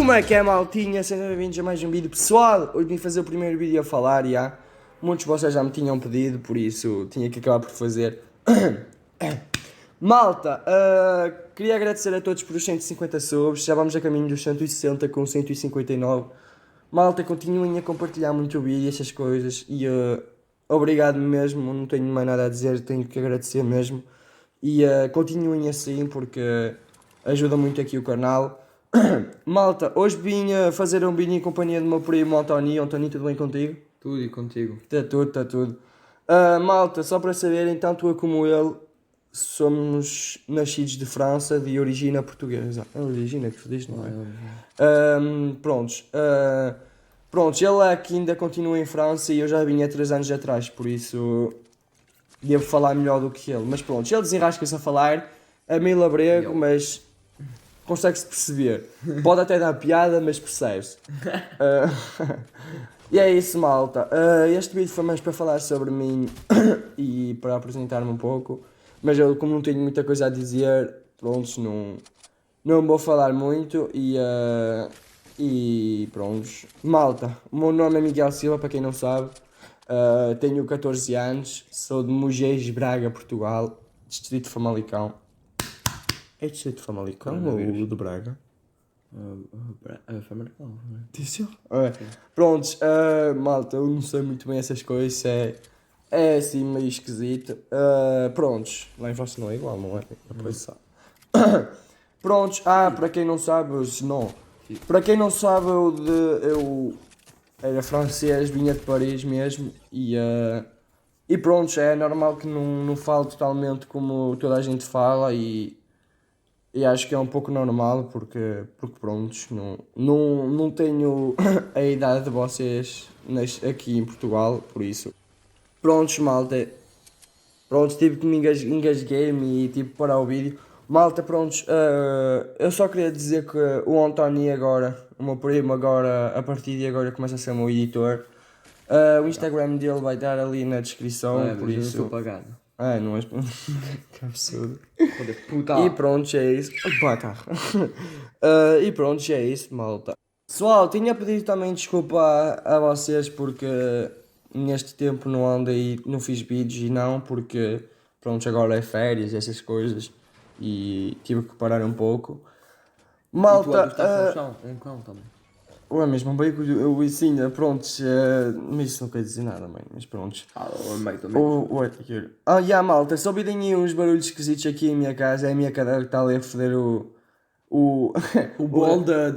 Como é que é, maltinha? Sejam bem-vindos a mais um vídeo. Pessoal, hoje vim fazer o primeiro vídeo a falar e há muitos de vocês já me tinham pedido, por isso tinha que acabar por fazer. Malta, queria agradecer a todos por os 150 subs, já vamos a caminho dos 160 com 159. Malta, continuem a compartilhar muito o vídeo, essas coisas, e obrigado mesmo, não tenho mais nada a dizer, tenho que agradecer mesmo. E continuem assim porque ajuda muito aqui o canal. Malta, hoje vim fazer um vídeo em companhia do meu primo António. António, tudo bem contigo? Tudo e contigo. Está tudo, está tudo. Malta, só para saberem, tanto eu como ele somos nascidos de França, de origem portuguesa. É origem que se diz, não é? Prontos, ele aqui ainda continua em França e eu já vim há 3 anos atrás, por isso devo falar melhor do que ele. Mas pronto, ele desenrasca-se a falar, a meio labrego, mas consegue-se perceber. Pode até dar piada, mas percebe-se. E é isso, malta. Este vídeo foi mais para falar sobre mim e para apresentar-me um pouco. Mas eu, como não tenho muita coisa a dizer, pronto, não vou falar muito e pronto. Malta, o meu nome é Miguel Silva, para quem não sabe. Tenho 14 anos, sou de Mugés, Braga, Portugal, distrito de Famalicão. É distrito de Famalicão ou de Braga? Famalicão. Disse prontos, malta, eu não sei muito bem essas coisas, é assim meio esquisito. Prontos, lá em França não é igual, não é? Depois sabe. Prontos, para quem não sabe, para quem não sabe, eu era francês, vinha de Paris mesmo e pronto, é normal que não falo totalmente como toda a gente fala e acho que é um pouco normal porque pronto, não tenho a idade de vocês aqui em Portugal, por isso. Prontos, malta, pronto, tive que me engasguei-me e tive que parar o vídeo. Malta, prontos, eu só queria dizer que o António agora, o meu primo agora, a partir de agora começa a ser o meu editor. O Instagram dele vai estar ali na descrição, por isso. Eu sou pagado. Não és... Que absurdo. Puta. E pronto, é isso. Pá, carro. E pronto, é isso, malta. Pessoal, tinha pedido também desculpa a vocês porque neste tempo não andei, não fiz vídeos e não porque pronto, agora é férias, essas coisas e tive que parar um pouco. Malta, Um cão também. ué, mesmo bem que eu ensino, pronto, mas isso não quer dizer nada, mãe, mas pronto. Meio também. Malta, se ouvirem aí uns barulhos esquisitos aqui em minha casa, é a minha cadela que está ali a foder o bolo da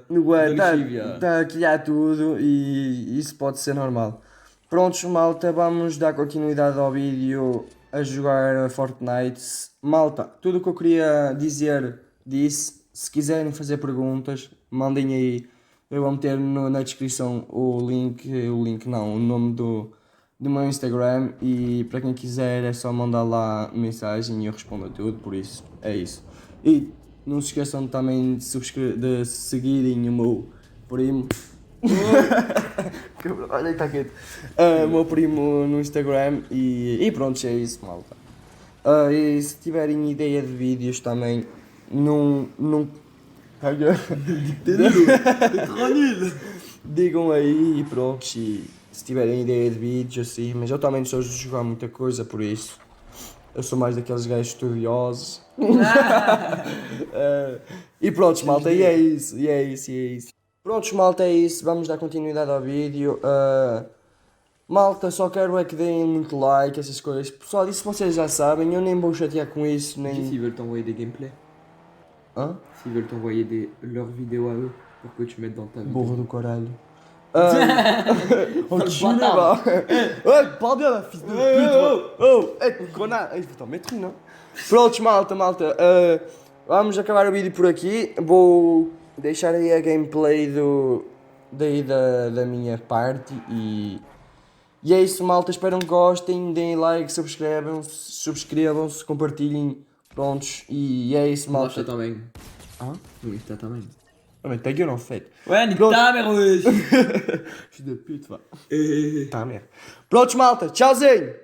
lixívia. Está a criar tudo e isso pode ser normal. Prontos, malta, vamos dar continuidade ao vídeo a jogar Fortnite. Malta, tudo o que eu queria dizer disse. Se quiserem fazer perguntas, mandem aí. Eu vou meter na descrição o nome do meu Instagram e para quem quiser é só mandar lá mensagem e eu respondo a tudo, por isso é isso. E não se esqueçam também de seguirem o meu primo. Olha, está quieto. O meu primo no Instagram e pronto, é isso, malta. E se tiverem ideia de vídeos também, não digam aí e pronto. E se tiverem ideia de vídeos assim, mas eu também não sou de jogar muita coisa, por isso eu sou mais daqueles gajos estudiosos. E pronto, malta, e é isso. Prontos, malta, é isso. Vamos dar continuidade ao vídeo. Malta, só quero é que deem muito like, essas coisas. Pessoal, isso vocês já sabem, eu nem vou chatear com isso, nem... S'ils veulent t'envoyer des gameplays. Hein? S'ils veulent t'envoyer leurs vidéos à eux pour que tu mettes dans ta vidéo. Burro do caralho. Enculé, va. Parle bien, fils de pute. Connard. Vou t'en mettre une, hein. Prontos, malta. Vamos acabar o vídeo por aqui. Vou deixar aí a gameplay da minha parte e é isso, malta. Espero que gostem, deem like, subscrevam-se, compartilhem. Prontos, e é isso, malta. Insta também. No Insta também. Mais ta gueule en fait. Ouais, nique ta mère, wesh. Fils de pute, va. Ta mère. Prontos, malta. Tchauzinho.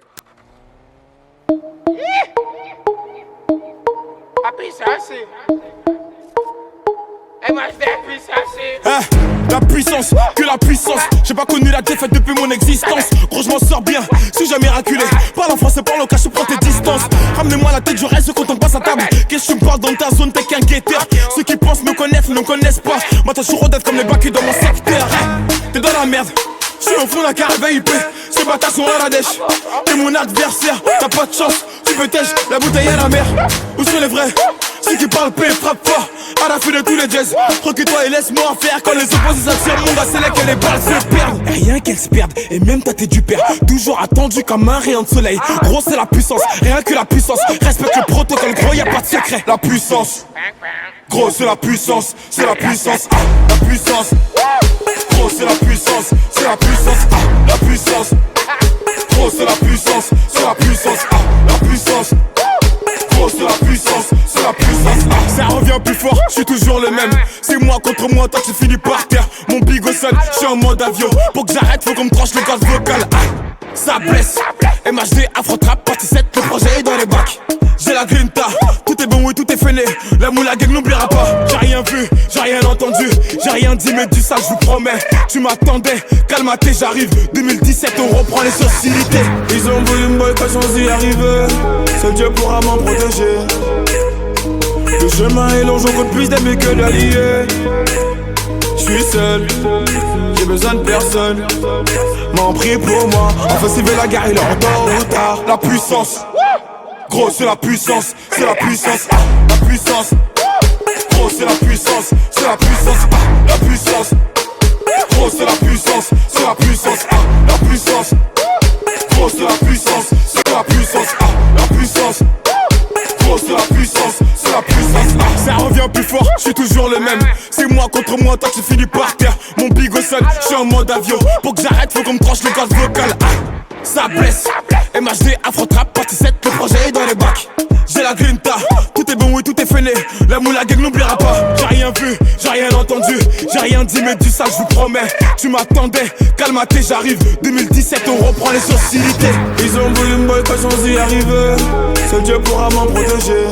A pensar assim. É moi je vais puissancer. La puissance, que la puissance. J'ai pas connu la défaite depuis mon existence. Gros, je m'en sors bien, suis jamais miraculé. Parle en français, parle en cash, prends tes distances. Ramenez-moi la tête, je reste quand on passe à table. Qu'est-ce que tu me parles dans ta zone, t'es qu'un guetteur. Ceux qui pensent me connaissent, ne me connaissent pas. Moi, t'as toujours d'être comme les bacs dans mon secteur. T'es dans la merde. Je suis au fond d'un carré VIP, ces bâtards sont à la dèche. T'es mon adversaire, t'as pas de chance. Tu peux tèche, la bouteille à la mer. Où sont les vrais? Ceux qui parlent paix, frappe fort. À la fin de tous les jazz, recule-toi et laisse-moi faire. Quand les opposés s'attirent, mon gars, c'est là que les balles se perdent. Rien qu'elles se perdent, et même ta tête du père. Toujours attendu comme un rayon de soleil. Gros, c'est la puissance, rien que la puissance. Respecte le protocole, gros, y'a pas de secret. La puissance, gros, c'est la puissance, c'est la puissance. La puissance, gros, c'est la puissance, c'est la puissance. La puissance, gros, c'est la puissance, c'est la puissance. La puissance. C'est la puissance, c'est la puissance. Ça revient plus fort, je suis toujours le même. C'est moi contre moi, toi tu finis par terre. Mon bigot sonne, je suis en mode avion. Pour que j'arrête, faut qu'on me tranche le gaz vocal. Ça blesse, MHD, Afro Trap, partie 7, le projet est dans les bacs. J'ai la grinta, tout est bon, oui, tout est fainé. La moula gang n'oubliera pas. J'ai rien vu, j'ai rien entendu, j'ai rien dit, mais du sale, je vous promets. Tu m'attendais, calme-toi, j'arrive. 2017, on reprend les sociétés. Ils ont voulu me boy quand j'en y arriver. Seul Dieu pourra m'en protéger. Le chemin est long, j'en compte plus d'amis que d'alliés. J'suis seul, j'ai besoin de personne. M'en prie pour moi, enfin s'il veut la guerre, il est en tôt ou tard. La puissance, gros c'est la puissance, c'est la puissance. La puissance, gros c'est la puissance, c'est la puissance. La puissance, gros c'est la puissance, c'est la puissance. La puissance, gros c'est la puissance, c'est la puissance. La puissance, gros c'est la puissance, c'est la puissance. Ça revient plus fort, je suis toujours le même. C'est moi contre moi, toi tu finis par terre. Mon bigot sonne, je suis en mode avion. Pour que j'arrête, faut qu'on me tranche le gaz vocal. Ça blesse, MHD, Afro Trap, partie 7, le projet est dans les bacs. J'ai la grinta, tout est bon, oui, tout est fainé. La moula gang n'oubliera pas. J'ai rien vu, j'ai rien entendu, j'ai rien dit, mais du sale, je vous promets. Tu m'attendais, calme-toi, j'arrive. 2017, on reprend les sociétés. Ils ont voulu me boy quand j'en y arriver. Seul Dieu pourra m'en protéger.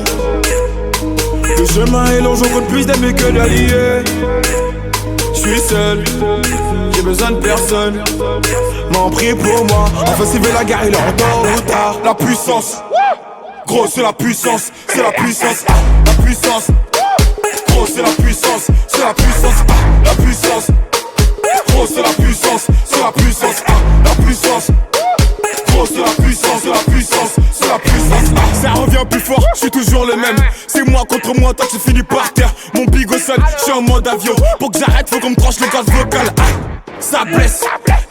Le chemin est long, j'en compte plus d'amis que d'alliés. J'suis seul, j'ai besoin de personne. M'en prie pour moi, enfin s'il veut la guerre, il est en tôt ou tard. La puissance, gros c'est la puissance, c'est la puissance. La puissance, gros c'est la puissance, c'est la puissance. La puissance, gros c'est la puissance, c'est la puissance. La puissance, gros c'est la puissance, c'est la puissance, c'est la puissance. Ça revient plus fort, je suis toujours le même. C'est moi contre moi, toi tu finis par terre. Mon bigot sonne, je suis en mode avion. Pour que j'arrête, faut qu'on me tranche le gaz vocal. Ça blesse,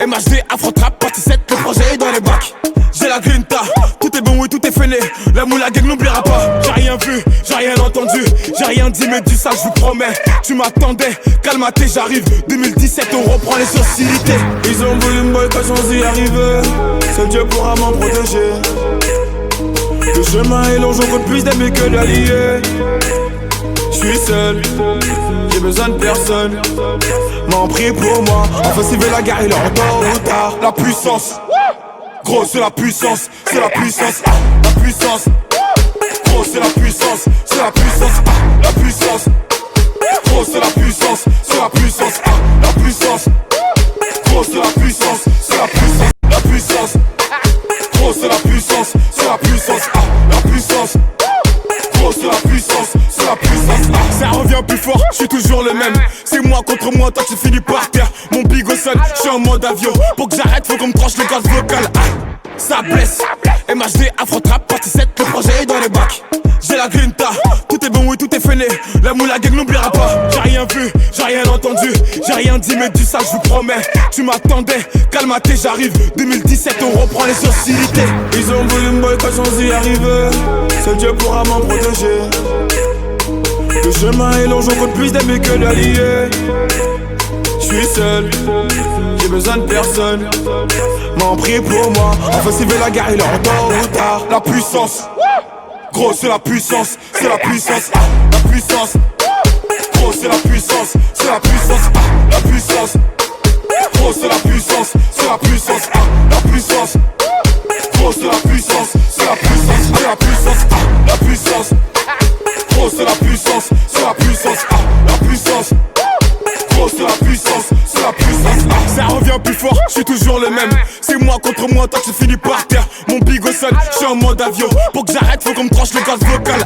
MHD, Afro Trap, partie 7, le projet est dans les bacs. J'ai la grinta, tout est bon, oui, tout est fainé. La moula gang n'oubliera pas. J'ai rien vu, j'ai rien entendu, j'ai rien dit, mais du sale, je vous promets. Tu m'attendais, calme-toi, j'arrive. 2017, on reprend les sociétés. Ils ont voulu me boy quand j'en y arriver. Seul Dieu pourra m'en protéger. Le chemin est long, j'en compte plus d'amis que d'alliés. J'suis seul, j'ai besoin de personne. M'en prie pour moi, enfin s'il veut la guerre, il est en tôt ou tard. La puissance, gros c'est la puissance, c'est la puissance. La puissance, gros c'est la puissance, c'est la puissance. La puissance, gros c'est la puissance, c'est la puissance. La puissance, gros c'est la puissance, c'est la puissance. La puissance, gros c'est la puissance, c'est la puissance. La puissance, gros c'est la puissance, c'est la puissance. Ça revient plus fort, je suis toujours le même. C'est moi contre moi, toi tu finis par terre. Mon bigot sonne, je suis en mode avion. Pour que j'arrête, faut qu'on me tranche le gaz vocal. Ça blesse, MHD, Afro Trap, partie 7, le projet est dans les bacs. J'ai la grinta, tout est bon, oui, tout est fainé. La moula gang n'oubliera pas. J'ai rien vu, j'ai rien entendu, j'ai rien dit, mais du sale, je vous promets. Tu m'attendais, calme-toi, j'arrive. 2017, on reprend les sociétés. Ils ont voulu me boy quand j'en y arriver. Seul Dieu pourra m'en protéger. Le chemin est long, j'en compte plus d'amis que d'alliés. J'suis seul, j'ai besoin de personne. M'en prie pour moi, enfin s'il veut la guerre, il est en tôt ou tard. La puissance, gros c'est la puissance, c'est la puissance. La puissance, gros c'est la puissance, c'est la puissance. La puissance, gros c'est la puissance, c'est la puissance. La puissance, gros c'est la puissance, c'est la puissance. La puissance, la puissance, gros c'est la puissance, c'est la puissance. La puissance. contre moi, toi tu finis par terre. Mon big au sol, je suis en mode avion. Pour que j'arrête, faut qu'on me tranche le gaz vocal.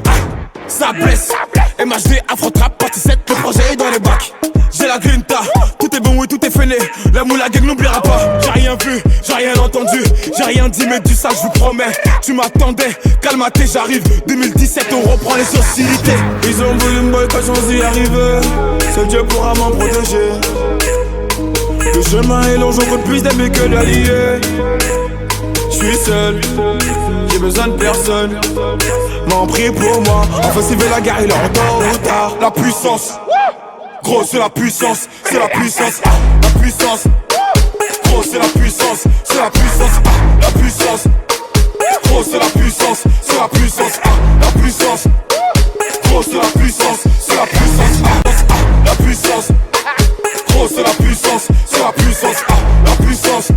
Ça blesse, MHD, Afro-Trap, partie 7, le projet est dans les bacs. J'ai la grinta, tout est bon, oui, tout est fainé. La moula gang n'oubliera pas. J'ai rien vu, j'ai rien entendu, j'ai rien dit, mais du sale, je vous promets. Tu m'attendais, calmaté, j'arrive. 2017, on reprend les sociétés. Ils ont voulu me boy quand j'en suis arrivé. Seul Dieu pourra m'en protéger. Le chemin est long, j'en compte plus d'amis que d'alliés. J'suis seul, j'ai besoin de personne. M'en prie pour moi, offensive et la guerre, il est en tôt ou tard. La puissance, gros c'est la puissance, c'est la puissance, la puissance. Gros c'est la puissance, c'est la puissance, la puissance. Gros c'est la puissance, c'est la puissance, la puissance. Gros c'est la puissance, c'est la puissance, la puissance. Gros c'est la puissance, c'est la puissance, la puissance.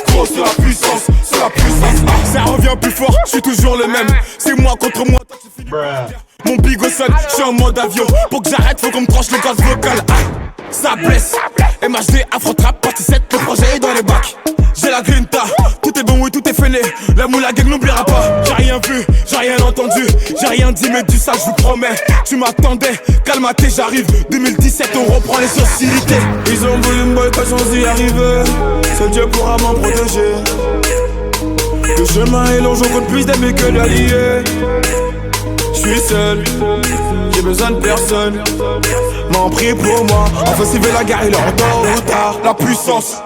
Gros c'est la puissance, c'est la puissance. Ça revient plus fort, je suis toujours le même. C'est moi contre moi, toi tu finis par terre. Mon big au sol, je suis en mode avion. Pour que j'arrête, faut qu'on me tranche le gaz vocal. Ça blesse, MHD, Afro-Trap, partie 7, le projet est dans les bacs. J'ai la grinta, tout est bon, oui, tout est fainé. La moula gang n'oubliera pas. J'ai rien vu, j'ai rien entendu, j'ai rien dit, mais du sale, je vous promets. Tu m'attendais, calmaté, j'arrive. 2017, on reprend les sociétés. Ils ont voulu me boy quand j'en suis arrivé. Seul Dieu pourra m'en protéger. Le chemin est long, j'en compte plus d'amis que d'alliés. J'suis seul, j'ai besoin de personne. M'en prie pour moi, offensive et la guerre, il est en tôt ou tard. La puissance,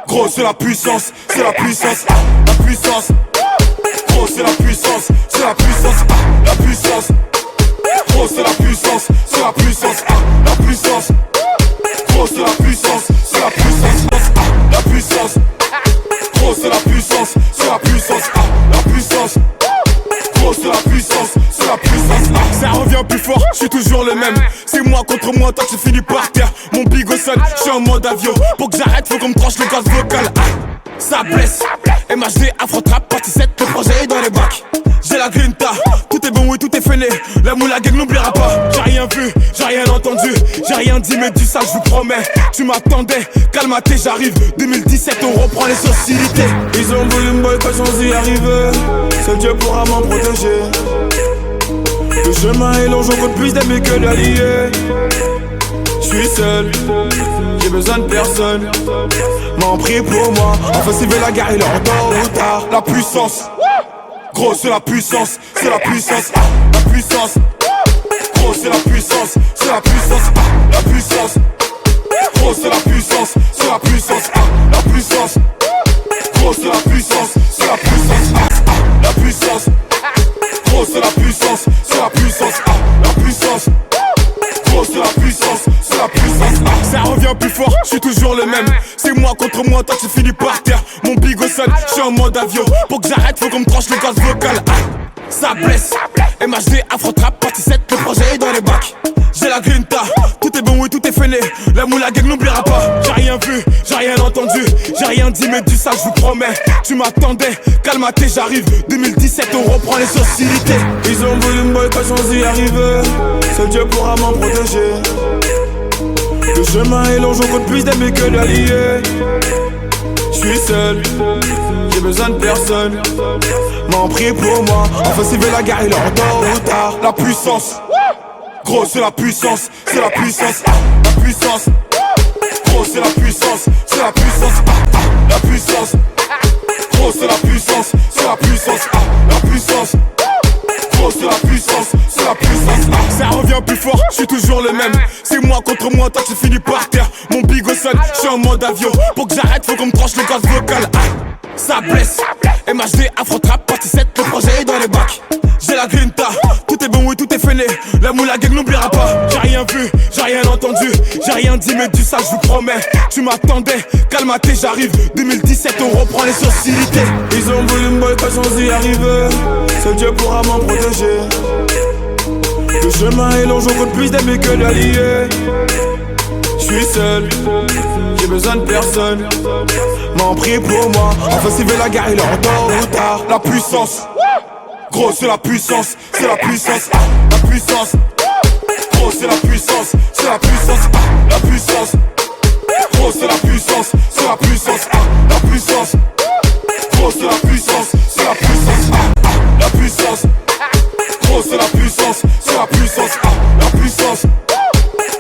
gros c'est la puissance, c'est la puissance, la puissance. Gros c'est la puissance, c'est la puissance, la puissance. Gros c'est la puissance, c'est la puissance, la puissance. Gros c'est la puissance, c'est la puissance, la puissance. Gros c'est la puissance, c'est la puissance, la puissance. Gros c'est la puissance, c'est la puissance. Ça revient plus fort, je suis toujours le même. C'est moi contre moi, toi tu finis par terre. Mon big au sol, je suis en mode avion. Pour que j'arrête, faut qu'on me tranche le gaz vocal. Ça blesse, MHD, Afro-Trap, partie 7, le projet est dans les bacs. J'ai la grinta, tout est bon, oui, tout est fainé. La moula gang n'oubliera pas. J'ai rien vu, j'ai rien entendu, j'ai rien dit, mais du sale, je vous promets. Tu m'attendais, calmaté, j'arrive. 2017, on reprend les sociétés. Ils ont voulu me boy quand j'en suis arrivé. Seul Dieu pourra m'en protéger. Le chemin est long, j'en compte plus d'amis que d'alliés. J'suis seul, j'ai besoin de personne. M'en prie pour moi, offensive et la guerre, il est en tôt ou tard. La puissance, gros c'est la puissance, c'est la puissance, la puissance. Gros c'est la puissance, c'est la puissance, la puissance. Gros c'est la puissance, c'est la puissance, la puissance. Gros c'est la puissance, c'est la puissance, la puissance. Gros c'est la puissance, c'est la puissance, la puissance. Gros c'est la puissance, c'est la puissance. Ça revient plus fort, je suis toujours le même. C'est moi contre moi, toi tu finis par terre. Mon big au sol, je suis en mode avion. Pour que j'arrête, faut qu'on me tranche le gaz vocal. Ça blesse, MHD, Afro-Trap, partie 7, le projet est dans les bacs. J'ai la grinta, tout est bon, oui, tout est fainé. La moula gang n'oubliera pas. J'ai rien vu, j'ai rien entendu, j'ai rien dit, mais du sale, je vous promets. Tu m'attendais, calmaté, j'arrive. 2017, on reprend les sociétés. Ils ont voulu me boy quand j'en suis arrivé. Seul Dieu pourra m'en protéger. Le chemin est long, j'en compte plus d'amis que d'alliés. J'suis seul, j'ai besoin de personne. M'en prie pour moi, offensive et la guerre, il est en tôt ou tard. La puissance, gros c'est la puissance, c'est la puissance, la puissance. Gros c'est la puissance, c'est la puissance, la puissance. Gros c'est la puissance, c'est la puissance, la puissance. Gros c'est la puissance, c'est la puissance. Ça revient plus fort, je suis toujours le même. C'est moi contre moi, toi tu finis par terre. Mon big au sol, je suis en mode avion. Pour que j'arrête, faut qu'on me tranche le gaz vocal. Ça blesse, MHD, Afro-Trap, partie 7, le projet est dans les bacs. J'ai la grinta, tout est bon, oui, tout est fainé. La moula gang n'oubliera pas. J'ai rien vu, j'ai rien entendu, j'ai rien dit, mais du sale, je vous promets. Tu m'attendais, calmaté, j'arrive. 2017, on reprend les sociétés. Ils ont voulu me boy quand j'en suis arrivé. Seul Dieu pourra m'en protéger. Le chemin est long, j'en compte plus d'amis que d'alliés. J'suis seul, j'ai besoin de personne. M'en prie pour moi, offensive et la guerre, il est en tôt ou tard. La puissance, gros c'est la puissance, c'est la puissance, la puissance. Gros c'est la puissance, c'est la puissance, la puissance. Gros c'est la puissance, c'est la puissance, la puissance. Gros c'est la puissance, c'est la puissance, la puissance. Gros c'est la puissance, c'est la puissance, la puissance.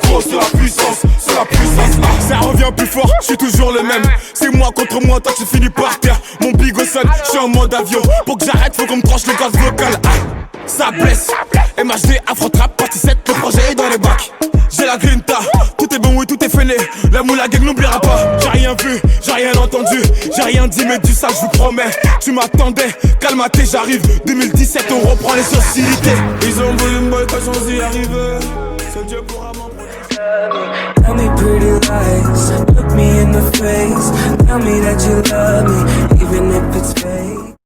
Gros c'est la puissance, c'est la puissance. Ça revient plus fort, je suis toujours le même. C'est moi contre moi, toi tu finis par terre. Mon bigot sonne, je suis en mode avion. Pour que j'arrête, faut qu'on me tranche le gaz vocal. Ça blesse, MHD, Afro-Trap, partie 7, le projet est dans les bacs. J'ai la grinta, tout est bon, oui, tout est fêlé. La moula gang n'oubliera pas. J'ai rien vu, j'ai rien entendu, j'ai rien dit, mais du ça, je vous promets. Tu m'attendais, calme-toi, j'arrive. 2017, on reprend les hostilités. Ils ont voulu me boycotter sans y arriver. Seul Dieu pourra m'en protéger. Tell me pretty lies, look me in the face. Tell me that you love me, even if it's fake.